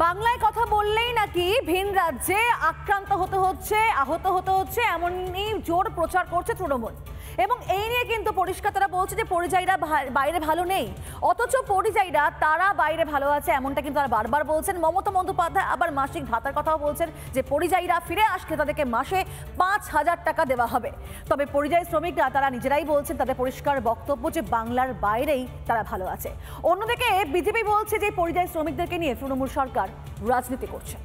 বাংলায় কথা বললেই নাকি ভিন রাজ্যে আক্রান্ত হতে হচ্ছে, আহত হতে হচ্ছে, এমনই জোর প্রচার করছে তৃণমূল। এবং এই নিয়ে কিন্তু পরিষ্কার তারা বলছে যে পরিযায়ীরা বাইরে ভালো নেই, অথচ পরিযায়ীরা তারা বাইরে ভালো আছে, এমনটা কিন্তু তারা বারবার বলছেন। মমতা বন্দ্যোপাধ্যায় আবার মাসিক ভাতার কথাও বলছেন যে পরিযায়ীরা ফিরে আসলে তাদেরকে মাসে 5,000 টাকা দেওয়া হবে। তবে পরিযায়ী শ্রমিকরা তারা নিজেরাই বলছেন, তাদের পরিষ্কার বক্তব্য যে বাংলার বাইরেই তারা ভালো আছে। অন্যদিকে বিজেপি বলছে যে পরিযায়ী শ্রমিকদেরকে নিয়ে তৃণমূল সরকার রাজনীতি করছে।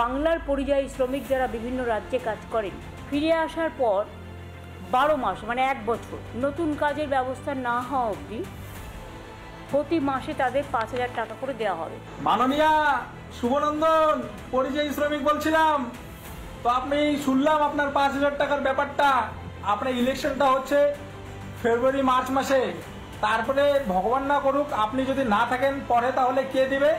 বাংলার পরিযায়ী শ্রমিক যারা বিভিন্ন রাজ্যে কাজ করেন, ফিরে আসার পর 12 মাস মানে 1 বছর নতুন কাজের ব্যবস্থা না হওয়া অবধি প্রতি মাসে তাদের 5,000 টাকা করে দেওয়া হবে। মাননীয়া শুভনন্দন পরিযায়ী শ্রমিক বলছিলাম, তো আপনি শুনলাম আপনার 5,000 টাকার ব্যাপারটা। আপনার ইলেকশনটা হচ্ছে ফেব্রুয়ারি মার্চ মাসে, তারপরে ভগবান না করুক আপনি যদি না থাকেন পরে, তাহলে কে দেবে?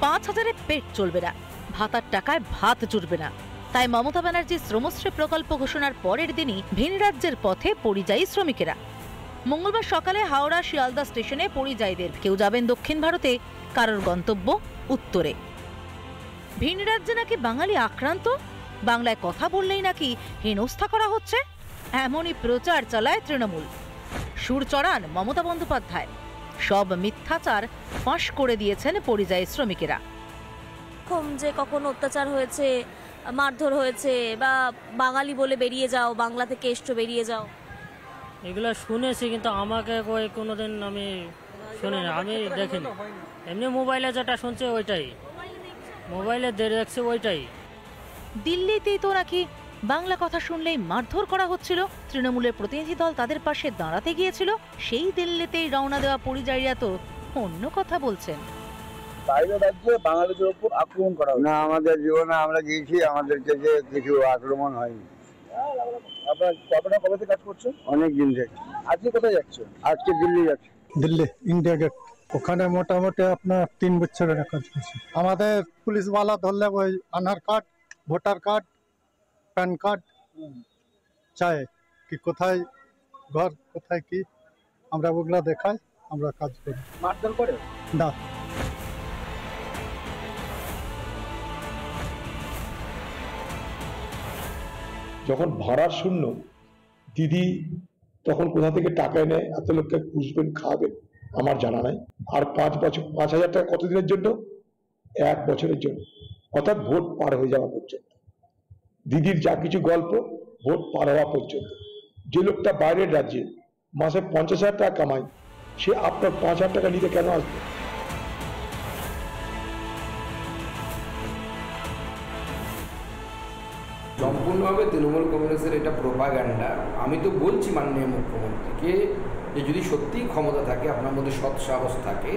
পাঁচ হাজারে পেট চলবে না, ভাতার টাকায় ভাত জুটবে না, তাই মমতা ব্যানার্জির শ্রমশ্রী প্রকল্প ঘোষণার পরের দিনই ভিন রাজ্যের পথে পরিযায়ী শ্রমিকেরা। মঙ্গলবার সকালে হাওড়া শিয়ালদা স্টেশনে পরিযায়ীদের, কেউ যাবেন দক্ষিণ ভারতে, কারোর গন্তব্য উত্তরে। ভিন রাজ্যে নাকি বাঙালি আক্রান্ত, বাংলায় কথা বললেই নাকি হেনস্থা করা হচ্ছে, এমনই প্রচার চালায় তৃণমূল। সুর চড়ান মমতা বন্দ্যোপাধ্যায়, সব মিথ্যাচার ফাঁস করে দিয়েছেন পরিযায়ী শ্রমিকেরা। যে কখনো অত্যাচার হয়েছে, মারধর হয়েছে, বা বাঙালি বলে বেরিয়ে যাও, বাংলা থেকে এসছো বেরিয়ে যাও, এগুলো শুনেছি, কিন্তু আমাকে কোনোদিন আমি শুনিনি, আমি দেখিনি। এমনি মোবাইলে যেটা শুনছে ওইটাই, মোবাইলে দেখছে ওইটাই। দিল্লিতেই তো নাকি বাংলা কথা শুনলেই মারধর করা হচ্ছিল, তৃণমূলের প্রতিনিধি দল তাদের পাশে দাঁড়াতে গিয়েছিল। সেই দিল্লিতেই রওনা দেওয়া পরিযায়ীরা তো অন্য কথা বলছেন। বাইরের রাজ্যে বাঙালিদের উপর আক্রমণ করা না, আমাদের জীবনে আমরা গিয়েছি, আমাদেরকে যে কিছু আক্রমণ হয়নি। আপনার কবে থেকে কাজ করছেন? অনেক দিন থেকে। আজকে কোথায় যাচ্ছেন? আজকে দিল্লি যাচ্ছি। দিল্লি ইন্ডিয়া গেট, ওখানে মোটামুটি আপনার 3 বছরের কাজ করছি। আমাদের পুলিশওয়ালা ধরলে ওই Aadhaar card, voter card, PAN card চাই, কি কোথায় ঘর, কোথায় কি, আমরা ওগুলা দেখাই, আমরা কাজ করি। মারধর করে না। যখন ভাড়ার শূন্য দিদি তখন কোথা থেকে টাকা এনে এত লোককে পুষবেন, খাওয়াবেন আমার জানা নাই। আর 5,000 টাকা কতদিনের জন্য? 1 বছরের জন্য, অর্থাৎ ভোট পার হয়ে যাওয়া পর্যন্ত। দিদির যা কিছু গল্প ভোট পার হওয়া পর্যন্ত। যে লোকটা বাইরের রাজ্যে মাসে 50,000 টাকা কামায়, সে আপনার 5,000 টাকা নিতে কেন আসবে? সম্পূর্ণভাবে তৃণমূল কংগ্রেসের এটা প্রোপাগান্ডা। আমি তো বলছি মাননীয় মুখ্যমন্ত্রীকে যে যদি সত্যিই ক্ষমতা থাকে, আপনার মধ্যে সৎ সাহস থাকে,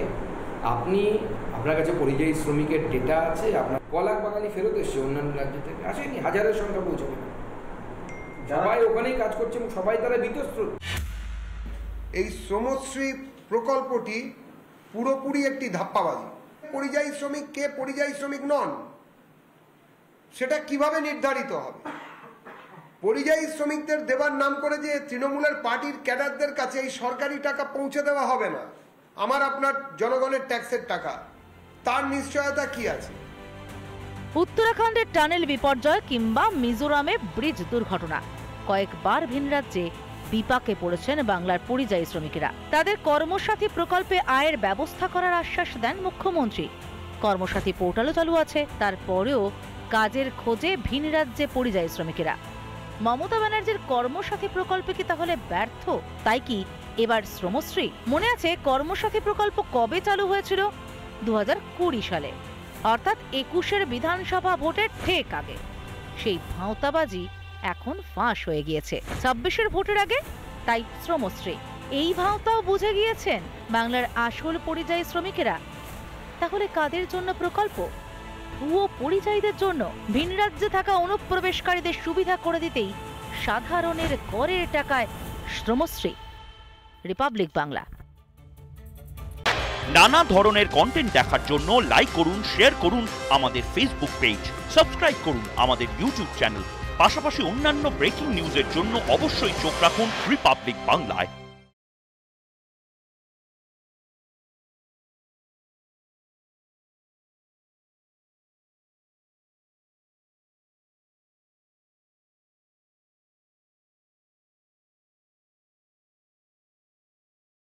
আপনি আপনার কাছে পরিযায়ী শ্রমিকের ডেটা আছে, আপনার কলাক বাঙালি ফেরত এসছে অন্যান্য রাজ্য থেকে, আসেনি, হাজারের সংখ্যা পৌঁছবে না, সবাই ওখানেই কাজ করছে এবং সবাই তারা বীতশ্রদ্ধ। এই শ্রমশ্রী প্রকল্পটি পুরোপুরি একটি ধাপ্পাবাজি। পরিযায়ী শ্রমিক কে পরিযায়ী শ্রমিক নন সেটা কিভাবে নির্ধারিত হবে? পরিযায়ী শ্রমিকদের দেবার নাম করে যে তৃণমূলের পার্টির ক্যাডারদের কাছে এই সরকারি টাকা পৌঁছে দেওয়া হবে না, আমার আপনার জনগণের ট্যাক্সের টাকা, তার নিশ্চয়তা কি আছে? উত্তরাখণ্ডের টানেল বিপর্যয় কিংবা মিজোরামে ব্রিজ দুর্ঘটনা, কয়েকবার ভিন রাজ্যে বিপাকে পড়েছেন বাংলার পরিযায়ী শ্রমিকেরা। তাদের কর্মসাথী প্রকল্পে আয়ের ব্যবস্থা করার আশ্বাস দেন মুখ্যমন্ত্রী। কর্মসাথী পোর্টালও চালু আছে, তারপরেও কাজের খোঁজে ভিন রাজ্যে পরিযায়ী শ্রমিকেরা। মমতা ব্যানার্জির কর্মসাথী প্রকল্পে কি তাহলে ব্যর্থ? তাই কি এবার শ্রমশ্রী? মনে আছে কর্মসাথী প্রকল্প কবে চালু হয়েছিল? 2020 সালে, অর্থাৎ 21-এর বিধানসভা ভোটের ঠিক আগে। সেই ভাঁওতাবাজি এখন ফাঁস হয়ে গিয়েছে 26-এর ভোটের আগে। তাই শ্রমশ্রী, এই ভাঁওতাও বুঝে গিয়েছেন বাংলার আসল পরিযায়ী শ্রমিকেরা। তাহলে কাদের জন্য প্রকল্প? ভুয়ো পরিযায়ীদের জন্য। ভিন রাজ্যে থাকা অনুপ্রবেশকারীদের সুবিধা করে দিতেই সাধারণের করের টাকায় শ্রমশ্রী। রিপাবলিক বাংলা। নানা ধরনের কন্টেন্ট দেখার জন্য লাইক করুন, শেয়ার করুন আমাদের ফেসবুক পেজ, সাবস্ক্রাইব করুন আমাদের ইউটিউব চ্যানেল। পাশাপাশি অন্যান্য ব্রেকিং নিউজের জন্য অবশ্যই চোখ রাখুন রিপাবলিক বাংলায়।